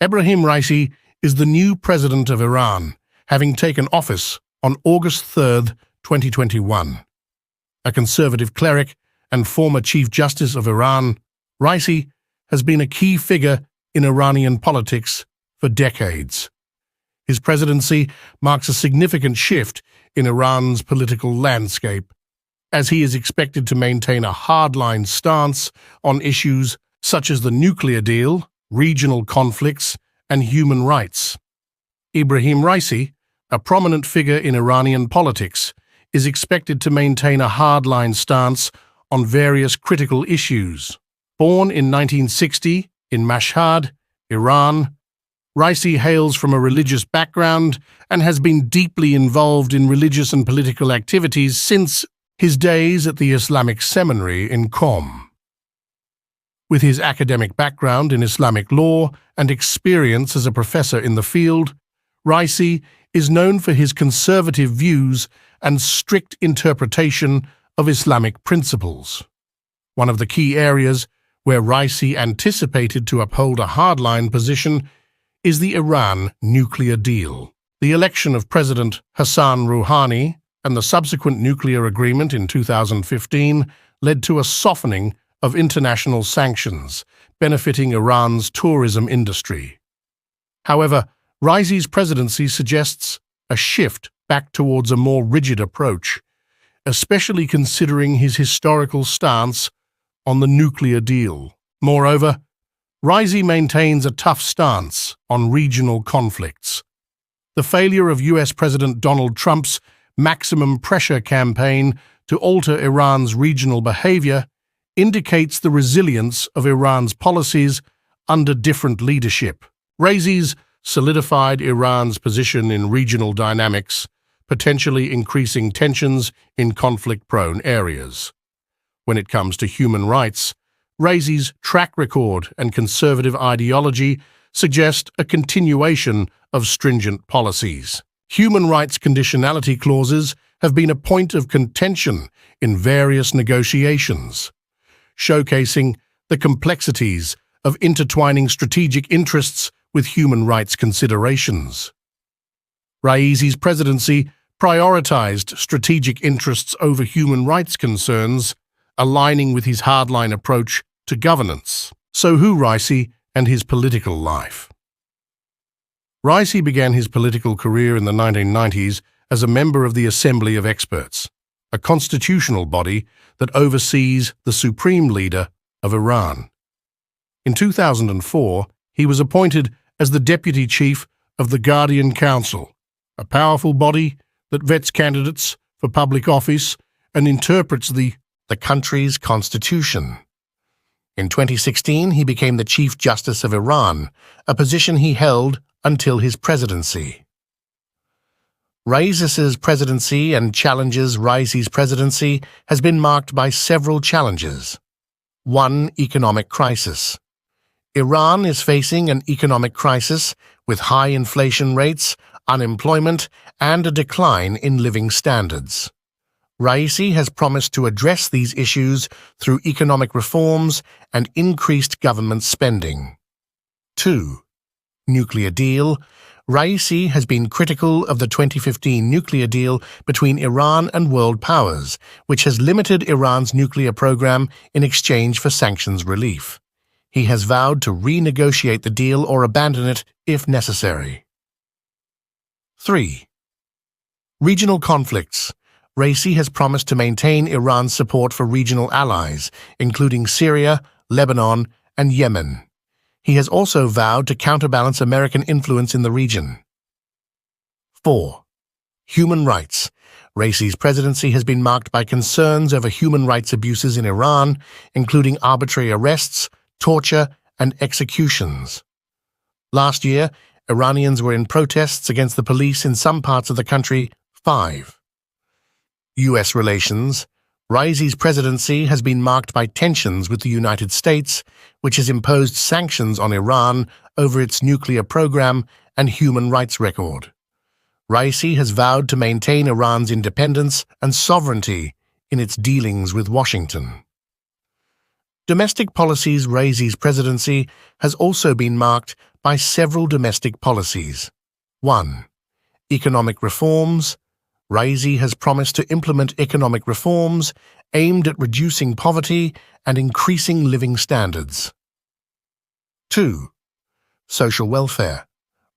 Ebrahim Raisi is the new president of Iran, having taken office on August 3, 2021. A conservative cleric and former Chief Justice of Iran, Raisi has been a key figure in Iranian politics for decades. His presidency marks a significant shift in Iran's political landscape, as he is expected to maintain a hardline stance on issues such as the nuclear deal, regional conflicts, and human rights. Ebrahim Raisi, a prominent figure in Iranian politics, is expected to maintain a hardline stance on various critical issues. Born in 1960 in Mashhad, Iran, Raisi hails from a religious background and has been deeply involved in religious and political activities since his days at the Islamic seminary in Qom. With his academic background in Islamic law and experience as a professor in the field, Raisi is known for his conservative views and strict interpretation of Islamic principles. One of the key areas where Raisi anticipated to uphold a hardline position is the Iran nuclear deal. The election of President Hassan Rouhani and the subsequent nuclear agreement in 2015 led to a softening of international sanctions, benefiting Iran's tourism industry. However, Raisi's presidency suggests a shift back towards a more rigid approach, especially considering his historical stance on the nuclear deal. Moreover, Raisi maintains a tough stance on regional conflicts. The failure of US President Donald Trump's maximum pressure campaign to alter Iran's regional behavior indicates the resilience of Iran's policies under different leadership. Raisi's solidified Iran's position in regional dynamics, potentially increasing tensions in conflict-prone areas. When it comes to human rights, Raisi's track record and conservative ideology suggest a continuation of stringent policies. Human rights conditionality clauses have been a point of contention in various negotiations, showcasing the complexities of intertwining strategic interests with human rights considerations. Raisi's presidency prioritized strategic interests over human rights concerns, aligning with his hardline approach to governance. So who Raisi and his political life? Raisi began his political career in the 1990s as a member of the Assembly of Experts, a constitutional body that oversees the supreme leader of Iran. In 2004, he was appointed as the deputy chief of the Guardian Council, a powerful body that vets candidates for public office and interprets the country's constitution. In 2016, he became the Chief Justice of Iran, a position he held until his presidency. Raisi's presidency and challenges. Raisi's presidency has been marked by several challenges. 1. Economic crisis. Iran is facing an economic crisis with high inflation rates, unemployment, and a decline in living standards. Raisi has promised to address these issues through economic reforms and increased government spending. 2. Nuclear deal. Raisi has been critical of the 2015 nuclear deal between Iran and world powers, which has limited Iran's nuclear program in exchange for sanctions relief. He has vowed to renegotiate the deal or abandon it if necessary. 3. Regional conflicts. Raisi has promised to maintain Iran's support for regional allies, including Syria, Lebanon, and Yemen. He has also vowed to counterbalance American influence in the region. 4. Human rights. Raisi's presidency has been marked by concerns over human rights abuses in Iran, including arbitrary arrests, torture, and executions. Last year, Iranians were in protests against the police in some parts of the country. 5. U.S. relations. Raisi's presidency has been marked by tensions with the United States, which has imposed sanctions on Iran over its nuclear program and human rights record. Raisi has vowed to maintain Iran's independence and sovereignty in its dealings with Washington. Domestic policies. Raisi's presidency has also been marked by several domestic policies. 1. Economic reforms. Raisi has promised to implement economic reforms aimed at reducing poverty and increasing living standards. 2. Social welfare.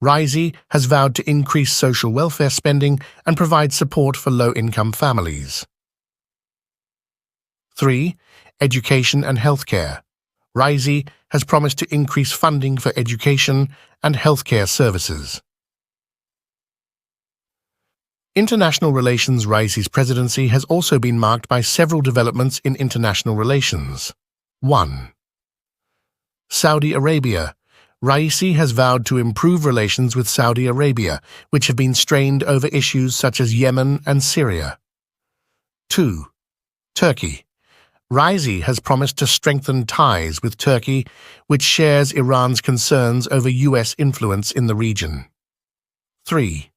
Raisi has vowed to increase social welfare spending and provide support for low-income families. 3. Education and healthcare. Raisi has promised to increase funding for education and healthcare services. International relations. Raisi's presidency has also been marked by several developments in international relations. 1. Saudi Arabia. Raisi has vowed to improve relations with Saudi Arabia, which have been strained over issues such as Yemen and Syria. 2. Turkey. Raisi has promised to strengthen ties with Turkey, which shares Iran's concerns over U.S. influence in the region. 3.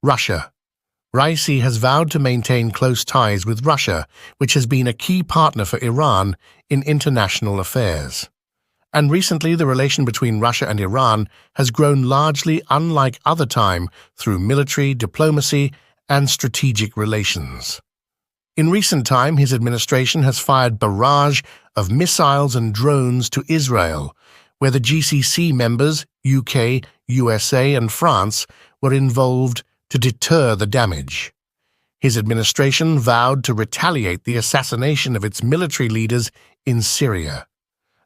Russia. Raisi has vowed to maintain close ties with Russia, which has been a key partner for Iran in international affairs. And recently, the relation between Russia and Iran has grown largely unlike other time through military, diplomacy, and strategic relations. In recent time, his administration has fired barrage of missiles and drones to Israel, where the GCC members, UK, USA, and France, were involved to deter the damage. His administration vowed to retaliate the assassination of its military leaders in Syria.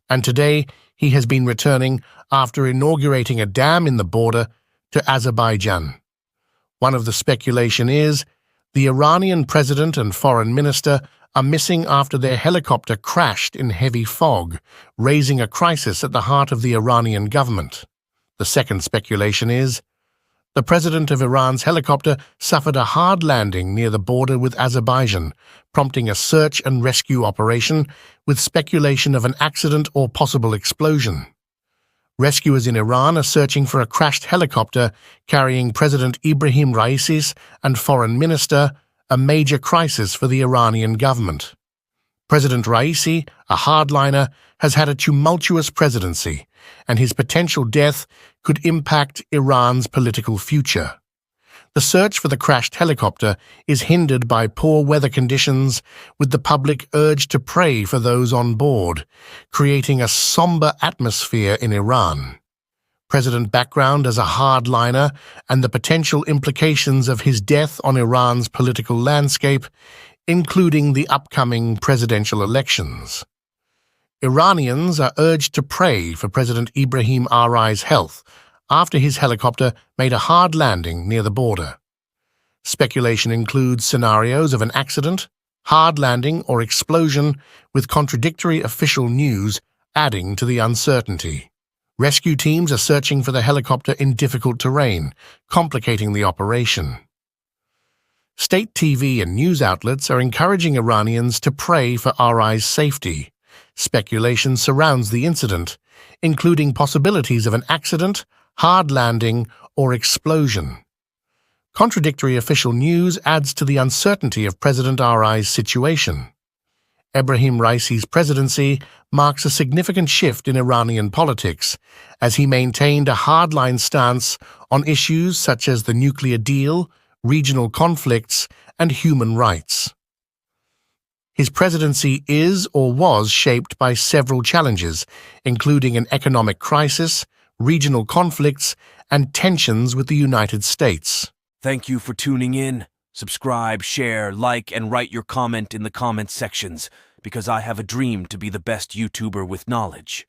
And today, he has been returning after inaugurating a dam in the border to Azerbaijan. One of the speculation is the Iranian president and foreign minister are missing after their helicopter crashed in heavy fog, raising a crisis at the heart of the Iranian government. The second speculation is the president of Iran's helicopter suffered a hard landing near the border with Azerbaijan, prompting a search and rescue operation with speculation of an accident or possible explosion. Rescuers in Iran are searching for a crashed helicopter carrying President Ebrahim Raisi and Foreign Minister, a major crisis for the Iranian government. President Raisi, a hardliner, has had a tumultuous presidency, and his potential death could impact Iran's political future. The search for the crashed helicopter is hindered by poor weather conditions, with the public urged to pray for those on board, creating a somber atmosphere in Iran. President background as a hardliner and the potential implications of his death on Iran's political landscape, including the upcoming presidential elections. Iranians are urged to pray for President Ebrahim Raisi's health after his helicopter made a hard landing near the border. Speculation includes scenarios of an accident, hard landing, or explosion, with contradictory official news adding to the uncertainty. Rescue teams are searching for the helicopter in difficult terrain, complicating the operation. State TV and news outlets are encouraging Iranians to pray for Raisi's safety. Speculation surrounds the incident, including possibilities of an accident, hard landing, or explosion. Contradictory official news adds to the uncertainty of President Raisi's situation. Ebrahim Raisi's presidency marks a significant shift in Iranian politics, as he maintained a hardline stance on issues such as the nuclear deal, regional conflicts, and human rights. His presidency is or was shaped by several challenges, including an economic crisis, regional conflicts, and tensions with the United States. Thank you for tuning in. Subscribe, share, like, and write your comment in the comment sections, because I have a dream to be the best YouTuber with knowledge.